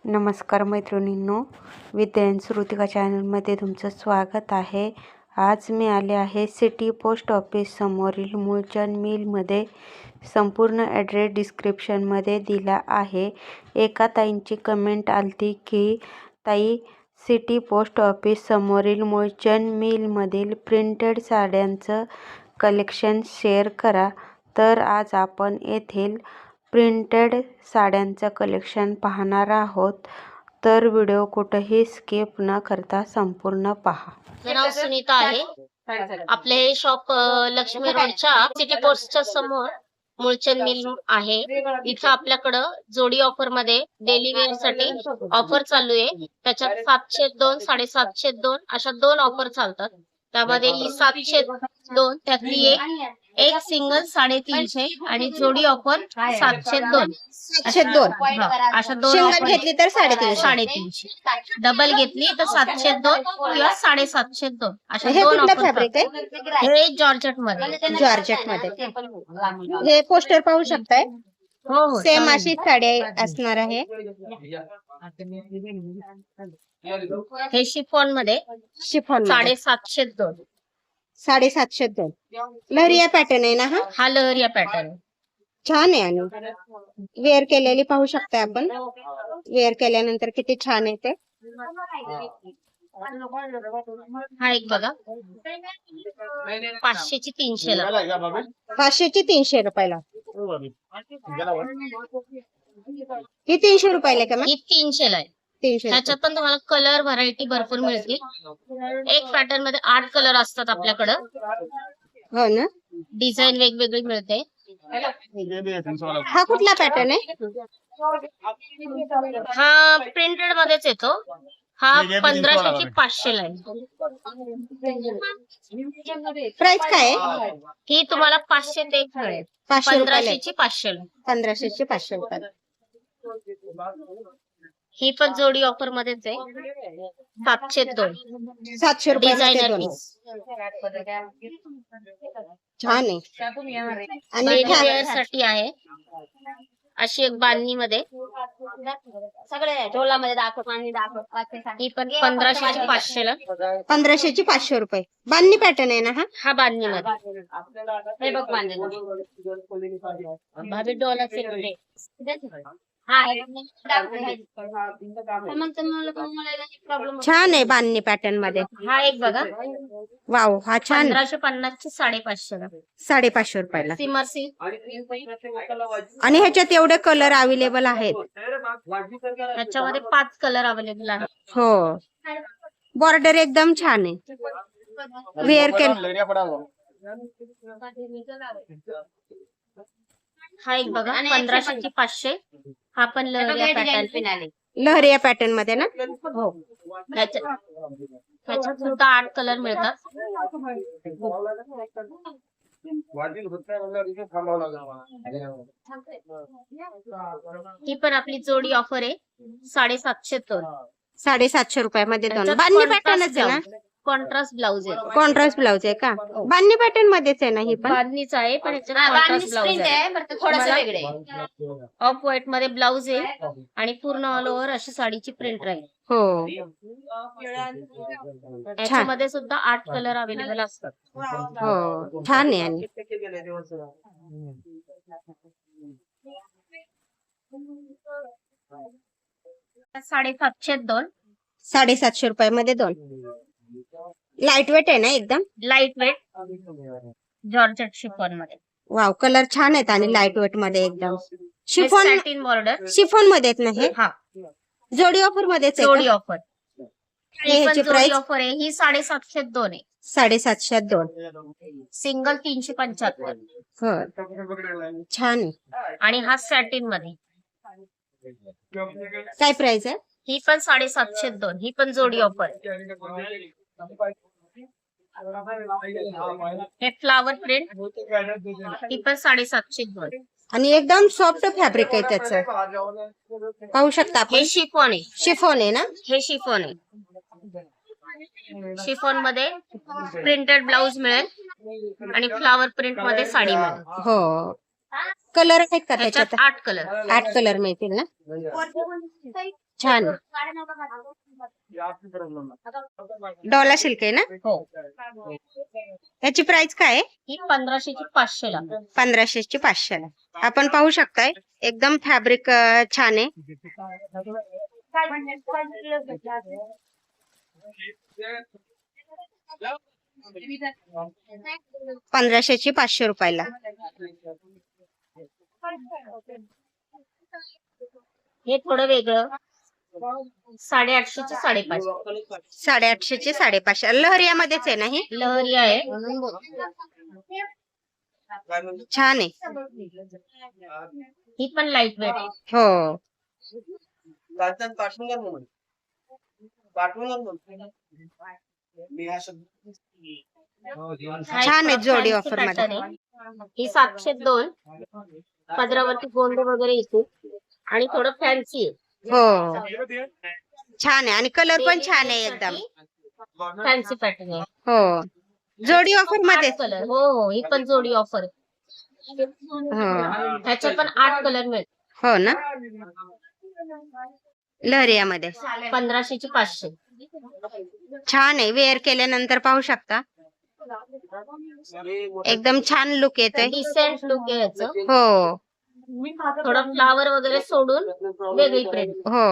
नमस्कार मैत्रिणींनो, विद्या श्रुतिका चॅनलमध्ये तुमचं स्वागत आहे। आज मी आले आहे सिटी पोस्ट ऑफिस समोरील मूळचंद मिलमध्ये। संपूर्ण ॲड्रेस डिस्क्रिप्शनमध्ये दिला आहे। एका ताईंची कमेंट आलती की ताई, सिटी पोस्ट ऑफिस समोरील मूळचंद मिलमधील प्रिंटेड साड्यांचं कलेक्शन शेअर करा। तर आज आपण येथील प्रिंटेड साड्यांचं कलेक्शन पाहणार आहोत, तर व्हिडिओ कुठेही स्किप न करता संपूर्ण पहा। माझं नाव सुनीता आहे। आपले हे शॉप लक्ष्मी रोडच्या सिटी पोस्टच्या समोर मूळचंद मिल आहे। इथं आपल्याकडं जोडी ऑफर मध्ये डेली वेअर साठी ऑफर चालू आहे। त्याच्यात 702, 750 अशा 2 ऑफर चालतात। त्यामध्ये ही 702 त्यातली एक सिंगल 350 आणि जोडी ऑफर 702 अशा 2 सिंगल घेतली तर 350, डबल घेतली तर 702 किंवा 750 अशा हे 2 कुठलं ऑफर फॅब्रिक आहे? हे जॉर्जेट मध्ये हे पोस्टर पाहू शकताय। हो सेम अशी साडी असणार आहे। हे शिफॉन मध्ये शिफॉन 750 750 लहरिया पॅटर्न आहे ना हा लहरिया पॅटर्न छान आहे। आणि वेअर केलेली पाहू शकताय आपण। वेअर केल्यानंतर किती छान आहे ते। हा एक बघा 500 ची 300 ला 500 ची 300 रुपयाला। ही 300 रुपयाला का? ही 300 ला आहे। 300 ह्याच्यात पण तुम्हाला कलर व्हरायटी भरपूर मिळतील। एक पॅटर्न मध्ये 8 कलर असतात आपल्याकडं। हो ना। डिझाईन वेगवेगळी मिळते। हा कुठला पॅटर्न आहे? हा प्रिंटेड मध्येच येतो। हा 1500 ची 500 ला आहे। प्राइस काय आहे? ही तुम्हाला 500 ते 1 मिळेल। 500 रुपयाला 1500 ची 500 ला 1500 ची 500 रुपयाला। ही पण जोडी ऑफर मध्येच आहे। 702 700 रुपयाला डिझायनर दोन। पीस छान आहे। आणि डेली वेअर साठी आहे। अशी एक बांधणी मध्ये सगळे ढोलामध्ये ही पण 1500 ची 500 ला 1500 ची 500 रुपये। बांधणी पॅटर्न आहे ना हा बांधणी मध्ये। हे बघ बांधणी भाभी डोला छान आहे बांधणी पॅटर्न मध्ये। हा एक बघा वाव, हा छान। 1550 ची 550 ला 550 रुपयाला। सिमर सिल्क आणि ह्याच्यात एवढे कलर अवेलेबल आहेत। याच्यामध्ये 5 कलर अवेलेबल आहेत। हो, बॉर्डर एकदम छान आहे। वेअर केलं हा एक बघा 1500 ची 500। हा पण लहरिया पॅटर्न मध्ये ना। हो, त्याच्यात सुद्धा 8 कलर मिळतात। ही पण आपली जोडी ऑफर आहे 750 750 रुपयामध्ये दोन। बांधणी पॅटर्नच आहे ना? कॉन्ट्रास्ट ब्लाउज आहे। कॉन्ट्रास्ट ब्लाउज आहे का? बांधणी पॅटर्न मध्येच आहे ना ही पण? बांधणीच आहे पण ह्याच्यात कॉन्ट्रास्ट ब्लाउज आहे। थोडंसं वेगळे ऑफ व्हाईट मध्ये ब्लाउज आहे आणि पूर्ण ऑल ओव्हर अशी साडीची प्रिंट राहील। हो, याच्यामध्ये सुद्धा 8 कलर अवेलेबल असतात। हो, छान आहे। आणि 750 750 रुपयामध्ये दोन। लाईट वेट आहे ना एकदम? लाईट वेट जॉर्जेट शिफॉन मध्ये। वाव, कलर छान आहेत आणि लाईट वेट मध्ये एकदम। शिफॉन सॅटिन बॉर्डर शिफॉन मध्ये आहेत ना हे? हा जोडी ऑफर मध्येच आहे जोडी का? ऑफर ह्याची जोडी प्राइस ऑफर आहे। ही 750 आहे। 750 सिंगल 375 हो, छान आहे। आणि हा सॅटिन मध्ये। काय प्राइस आहे? ही पण 750 ही पण जोडी ऑफर। हे फ्लावर प्रिंट ही पण 750 आणि एकदम सॉफ्ट फॅब्रिक आहे त्याचं। पाहू शकता आपण। हे शिफॉन आहे। शिफॉन आहे ना? हे शिफॉन आहे। शिफॉन मध्ये प्रिंटेड ब्लाउज मिळेल आणि फ्लावर प्रिंट मध्ये साडी मिळेल। हो, कलर आहेत का त्याच्यात त्याच्यात? 8 कलर. 8 कलर मिळतील ना? छान. डॉला सिल्क आहे ना? हो. याची प्राइस काय आहे? ही 1500 ची 500 ला. 1500 ची 500 ला. आपण पाहू शकताय एकदम फॅब्रिक छान आहे. 1500 ची 500 रुपयाला. हे थोडं वेगळं 850 ची 550. 850 ची 550. लहरियामध्येच आहे ना ही? लहरी आहे. छान आहे. ही पण लाईट वेट आहे. हो. छान आहे जोडी ऑफर मध्ये. ही 702. पदरावरती गोंड वगैरे येते आणि थोडं फॅन्सी आहे. हो छान आहे आणि कलर पण छान आहे एकदम. फॅन्सी पॅटर्न आहे. हो जोडी ऑफर मध्ये. कलर हो ही पण जोडी ऑफर. ह्याच्यात पण 8 कलर मिळेल. हो ना. लहरियामध्ये 1500 ची 500. छान आहे. वेअर केल्यानंतर पाहू शकता एकदम छान लुक येतोय. डिसेंट लुक आहे याचं. हो थोडं फ्लावर वगैरे सोडून वेगळी प्रिंट. हो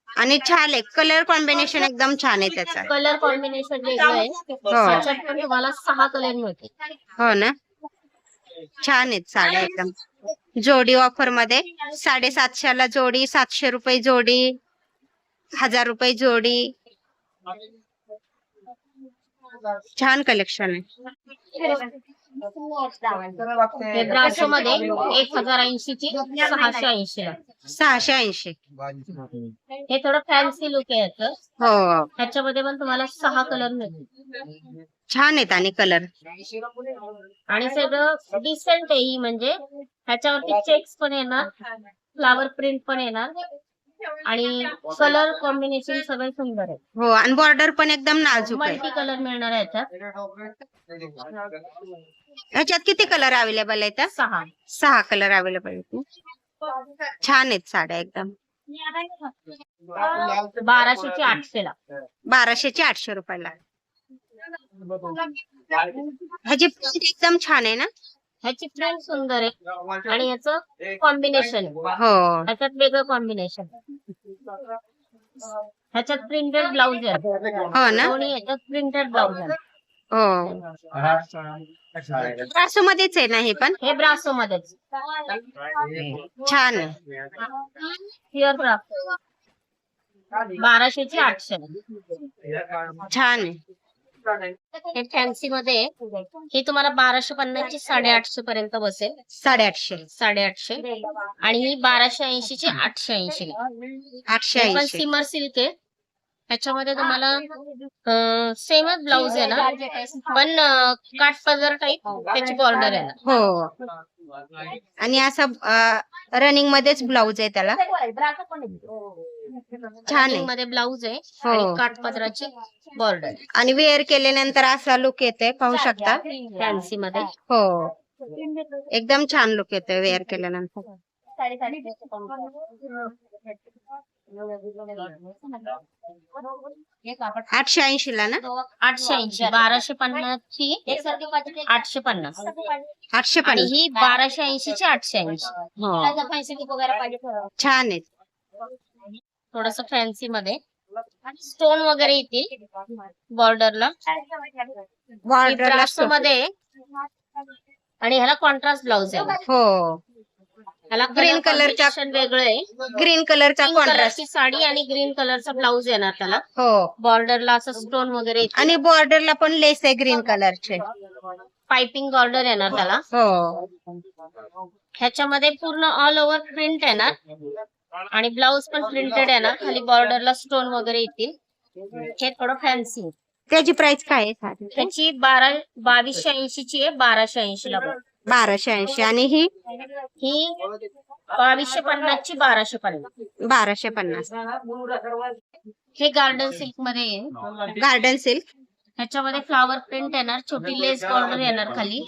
आणि छान आहे. कलर कॉम्बिनेशन एकदम छान आहे त्याचं. कलर कॉम्बिनेशन वेगळं आहे. ह्याच्यात पण तुम्हाला 6 कलर मिळते. हो ना. छान आहेत साड्या एकदम. जोडी ऑफर मध्ये 750 ला जोडी, 700 रुपये जोडी, 1000 रुपये जोडी. छान कलेक्शन आहे. हे ब्रासो मध्ये 1080 ची 680 ला. 680. हे थोडं फॅन्सी लुक आहे याचं. हो ह्याच्यामध्ये पण तुम्हाला 6 कलर मिळतील. छान आहेत आणि कलर. आणि सगळं डिसेंट आहे ही. म्हणजे ह्याच्यावरती चेक्स पण येणार, फ्लावर प्रिंट पण येणार आणि कलर कॉम्बिनेशन सगळं सुंदर आहे. हो आणि बॉर्डर पण एकदम नाजूक आहे. मल्टी कलर मिळणार आहे ह्याच्यात. ह्याच्यात किती कलर अवेलेबल आहेत? 6. 6 कलर अवेलेबल आहेत. छान आहेत साड्या एकदम. 1200 ची 800 ला. 1200 ची 800 रुपयाला. ह्याची प्रिंट एकदम छान आहे ना. ह्याची प्रिंट सुंदर आहे आणि ह्याचं कॉम्बिनेशन. हो ह्याच्यात वेगळं कॉम्बिनेशन. ह्याच्यात प्रिंटेड ब्लाउज आहे. हो ना. दोन्ही ह्याच्यात प्रिंटेड ब्लाउज आहे. हो ब्रासो मध्येच आहे ना हे पण. हे ब्रासो मध्येच छान आहे. प्युअर ब्रासो. 1200 ची 800 ला. छान आहे. हे फॅन्सी मध्ये हे तुम्हाला 1250 ची 850 पर्यंत बसेल. 850. 850. आणि ही 1280 ची 880 ला. पण 880. सिमर सिल्क आहे. ह्याच्यामध्ये तुम्हाला सेमच ब्लाउज आहे ना, पण काठपदर टाईप त्याची बॉर्डर आहे ना. हो आणि असं रनिंग मध्येच ब्लाउज आहे त्याला. छान आहे. मध्ये ब्लाउज आहे हो. आणि काठपदराची बॉर्डर आणि वेअर केल्यानंतर असा लुक येतोय पाहू शकता. फॅन्सी मध्ये. हो एकदम छान लुक येतोय वेअर केल्यानंतर. 880 ला ना. 880. 1250 ची 850. 850. आणि ही 1280 ची 880. छान आहे. थोडस फॅन्सी मध्ये स्टोन वगैरे येतील बॉर्डरला. बॉर्डरला ब्रासो मध्ये आणि ह्याला कॉन्ट्रास्ट ब्लाउज आहे. हो ह्याला ग्रीन कलरच्या वेगळं आहे. ग्रीन कलरचा पिंक कॉन्ट्रास्ट. कलरची साडी आणि ग्रीन कलरचा ब्लाउज येणार त्याला. हो बॉर्डरला असं स्टोन वगैरे येतील. आणि बॉर्डरला पण लेस आहे ग्रीन कलरचे. पाइपिंग बॉर्डर येणार त्याला. हो ह्याच्यामध्ये पूर्ण ऑल ओव्हर प्रिंट येणार आणि ब्लाउज पण प्रिंटेड येणार. खाली बॉर्डरला स्टोन वगैरे येतील. हे थोडं फॅन्सी. त्याची प्राइस काय आहे साडी? त्याची 2280 ची आहे. 1280 ला. 1280. आणि ही ही 2250 ची 1250. 1250. हे गार्डन सिल्क मध्ये आहे. Garden silk. ह्याच्यामध्ये फ्लावर प्रिंट येणार, छोटी लेस बॉर्डर येणार खाली.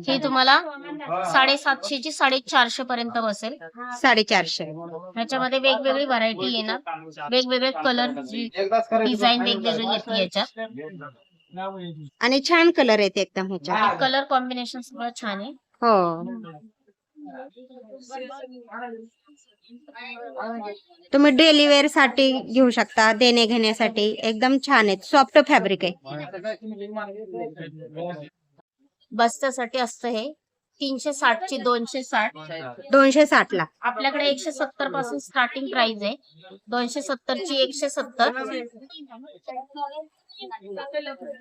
ही तुम्हाला 750 ची 450 पर्यंत बसेल. 450. ह्याच्यामध्ये वेगवेगळी व्हरायटी येणार, वेगवेगळे कलर डिझाईन वेगवेगळी येते याच्यात. आणि छान कलर आहेत एकदम ह्याच्यात. कलर कॉम्बिनेशन सगळं छान आहे. हो, तुम्ही डेली वेअर साठी घेऊ शकता, देणे घेण्यासाठी एकदम छान आहेत. सॉफ्ट फॅब्रिक आहे. बस्त्यासाठी असतं हे. 360 ची 260. 260 ला. आपल्याकडे 170 पासून स्टार्टिंग प्राइस आहे. 270 ची 170.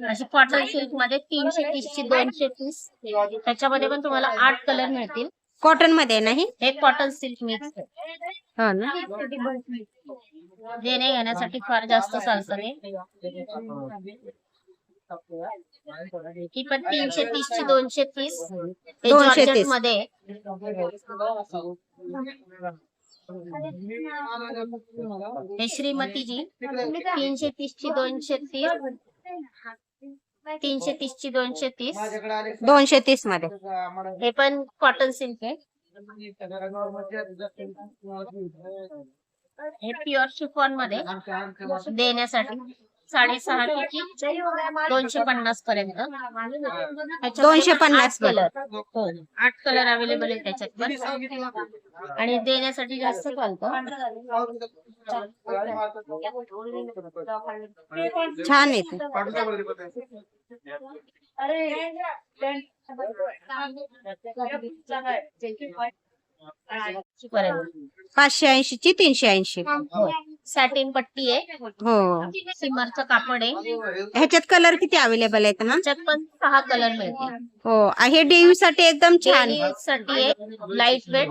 अशी कॉटन सिल्क मध्ये 330 ची 230. त्याच्यामध्ये पण तुम्हाला 8 कलर मिळतील. कॉटन मध्ये नाही. हे कॉटन सिल्क मिक्स आहे. हो ना. देणे घेण्यासाठी फार जास्त चालतं हे. ही पण 330 ची 230. हे 230 जॉर्जेट मध्ये आहे. हे श्रीमतीजी 330 ची 230. 330 ची 230. 230 मध्ये. हे पण कॉटन सिल्क आहे. हे प्युअर शिफॉन मध्ये देण्यासाठी 650 ची 250 पर्यंत. 250 कलर. 8 कलर अवेलेबल आहे त्याच्यात पण. आणि देण्यासाठी जास्त चालतं. छान आहे. पर्यंत. 580 ची 380. सॅटिन पट्टी आहे. हो. सिमरचं कापड आहे. ह्याच्यात कलर किती अवेलेबल आहेत ना. त्याच्यात पण 6 कलर मिळतील. हो, हे डेयू साठी एकदम छान. डेली साठी आहे, लाईट वेट.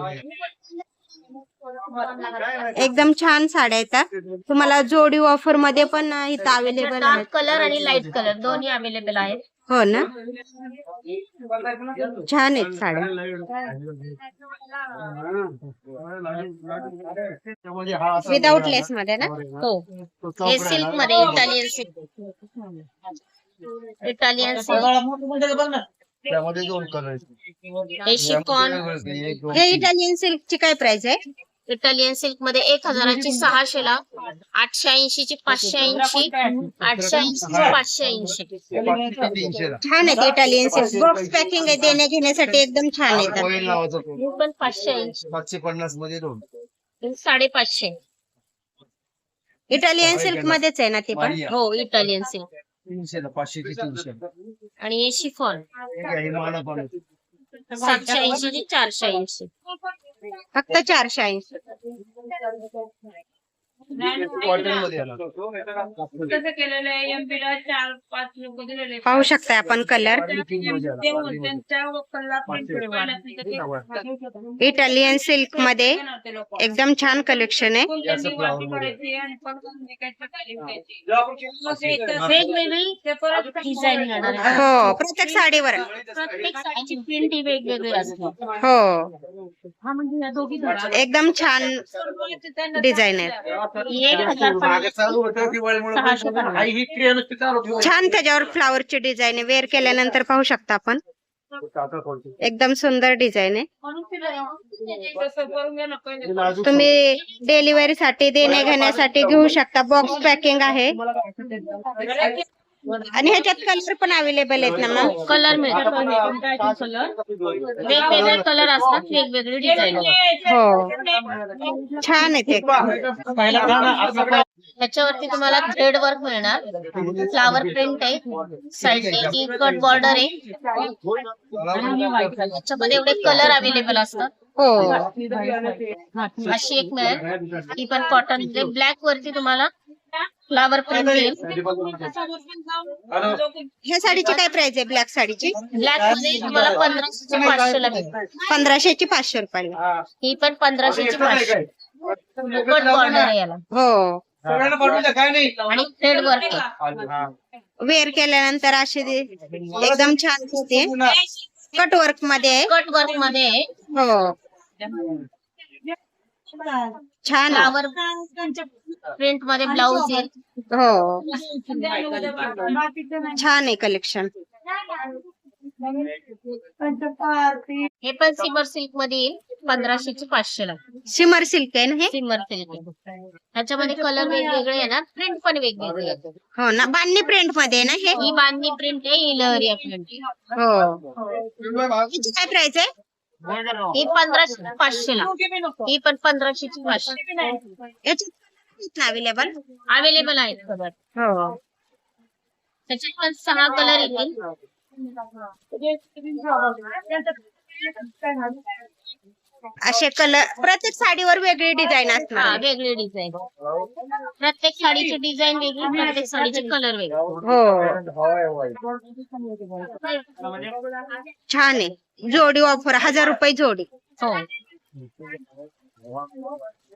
एकदम छान साड्या येतात. तुम्हाला जोडी ऑफर मध्ये पण इथं अवेलेबल आहेत. डार्क कलर आणि लाईट कलर दोन्ही अवेलेबल आहेत. हो ना. छान आहेत साड्या. विदाउट लेस मध्ये ना. हो. हे सिल्क मध्ये इटालियन सिल्क. Italian silk. त्यामध्ये 2 कलर. हे शिफॉन. हे इटालियन सिल्क ची काय प्राइस आहे. इटालियन सिल्क मध्ये 1000 ची 600 ला. 880 ची 580. 880 ची 580. 300 ला. छान आहेत इटालियन सिल्क. बॉक्स पॅकिंग आहे, देण्या घेण्यासाठी एकदम छान आहेत. ऑइल लावायचा तो. हे पण 580. 550 मध्ये 2. 550. इटालियन सिल्क मध्येच आहे ना ती पण. हो, इटालियन सिल्क. 300 ला. 500 ची 300. आणि हे शिफॉन. हे माना पण 780 ची 480. फक्त 480. कॉटन मध्ये आला. पाहू शकता आपण कलर. इटालियन सिल्क मध्ये एकदम छान कलेक्शन आहे. वेगवेगळी डिझाईन येणार आहे. हो, प्रत्येक साडीवर. प्रत्येक साडीची प्रिंट ही वेगवेगळी असते. हो, एकदम छान डिझाईन आहे. 1650. छान त्याच्यावर फ्लावरची डिझाईन आहे. वेअर केल्यानंतर पाहू शकता आपण. एकदम सुंदर डिझाईन आहे. तुम्ही डिलिव्हरी साठी, देण्या घेण्यासाठी घेऊ शकता. बॉक्स पॅकिंग आहे. आणि ह्याच्यात कलर पण अवेलेबल आहेत ना मॅम. कलर मिळतात. वेगवेगळे कलर असतात, वेगवेगळे डिझाईन. हो, छान आहे ते. त्याच्यावरती तुम्हाला थ्रेड वर्क मिळणार. फ्लावर प्रिंट आहे. साईडने कट बॉर्डर आहे. त्याच्यामध्ये एवढे कलर अवेलेबल असतात. हो, अशी एक मिळेल. ही पण कॉटन मध्ये ब्लॅक वरती तुम्हाला फ्लावर प्रिंट येईल. ह्या साडीची काय प्राइस आहे. ब्लॅक साडीची ब्लॅक मध्ये तुम्हाला 1500 ची 500 ला मिळेल. 1500 ची 500 रुपयाला. ही पण 1500 ची 500. कट बॉर्डर आहे याला. हो, आणि थ्रेड वर्क आहे. वेअर केल्यानंतर अशी एकदम छान दिसते. कट वर्क मध्ये आहे. कट वर्क मध्ये आहे. हो, छान आहे. फ्लावर प्रिंट मध्ये ब्लाऊज येईल. हो छान आहे कलेक्शन. हे पण सिमर सिल्क मध्ये येईल. 1500 ची 500 ला शिमर सिल्क आहे ना हे. सिमर सिल्क. ह्याच्यामध्ये कलर वेगवेगळे येणार, प्रिंट पण वेगवेगळे येतात. हो ना, बांधणी प्रिंट मध्ये आहे ना हे. ही बांधणी प्रिंट आहे, ही लहरिया प्रिंट आहे. हो हिची काय प्राइस आहे? ही 1500 500 ला, ही पण 1500 ची 500 याच्यात अवेलेबल. अवेलेबल आहेत कलर. हो त्याच्यात पण 6 कलर येतील. असे कलर प्रत्येक साडीवर वेगळी डिझाईन असणार हा, आहे. वेगळी डिझाईन. प्रत्येक साडीची डिझाईन वेगळी, प्रत्येक साडीचे कलर वेगळे. हो छान आहे. जोडी ऑफर 1000 रुपये जोडी. हो.